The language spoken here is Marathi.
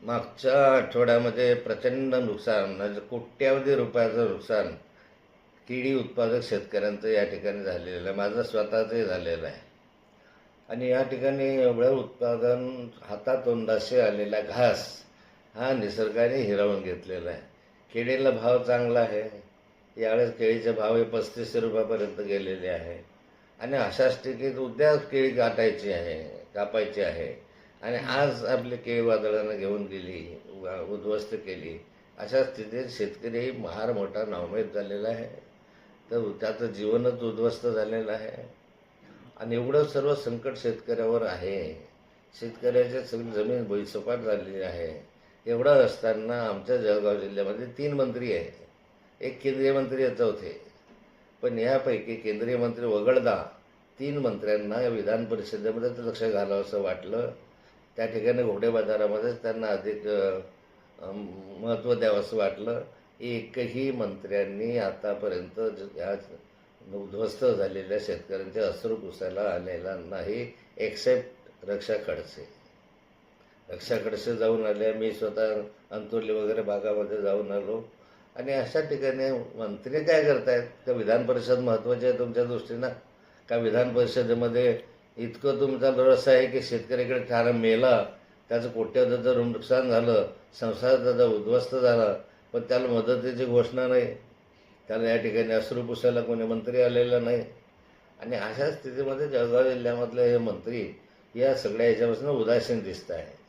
मागच्या आठवड्यामध्ये प्रचंड नुकसान म्हणजे कोट्यावधी रुपयाचं नुकसान केळी उत्पादक शेतकऱ्यांचं या ठिकाणी झालेलं आहे. माझं स्वतःचंही झालेलं आहे. आणि या ठिकाणी एवढं उत्पादन हातातोंडाशी आलेला घास हा निसर्गाने हिरावून घेतलेला आहे. केळीला भाव चांगला आहे. यावेळेस केळीचे भाव हे 35 रुपयापर्यंत गेलेले आहे. आणि अशा स्थितीत उद्या केळी कापायची आहे आणि आज आपली केळी वादळानं घेऊन गेली, उद्ध्वस्त केली. अशा स्थितीत शेतकरी फार मोठा नाउमेद झालेला आहे. तर त्याचं जीवनच उद्ध्वस्त झालेलं आहे. आणि एवढं सर्व संकट शेतकऱ्यावर आहे. शेतकऱ्याची सगळी जमीन भुईसपाट झालेली आहे. एवढं असताना आमच्या जळगाव जिल्ह्यामध्ये 3 मंत्री आहेत. एक केंद्रीय मंत्री येत होते, पण यापैकी केंद्रीय मंत्री वगळता 3 मंत्र्यांना विधान परिषदेमध्येच लक्ष घालावं असं वाटलं. त्या ठिकाणी घोडे बाजारामध्येच त्यांना अधिक महत्त्व द्यावं असं वाटलं. एकही मंत्र्यांनी आतापर्यंत या उद्ध्वस्त झालेल्या शेतकऱ्यांचे अश्रू पुसायला आलेला नाही, एक्सेप्ट रक्षा खडसे जाऊन आले. मी स्वतः अंतुर्ली वगैरे भागामध्ये जाऊन आलो. आणि अशा ठिकाणी मंत्री काय करतायत? का विधान परिषद महत्त्वाची आहे तुमच्या दृष्टीनं? का विधान परिषदेमध्ये इतकं तुमचा रस आहे की शेतकऱ्याकडे ठार मेला, त्याचं कोट्यवधीचं नुकसान झालं, संसार त्याचा उद्ध्वस्त झाला, पण त्याला मदतीची घोषणा नाही, त्याला या ठिकाणी अश्रू पुसायला कोणी मंत्री आलेला नाही. आणि अशा स्थितीमध्ये जळगाव जिल्ह्यामधले हे मंत्री या सगळ्या ह्याच्यापासून उदासीन दिसत आहे.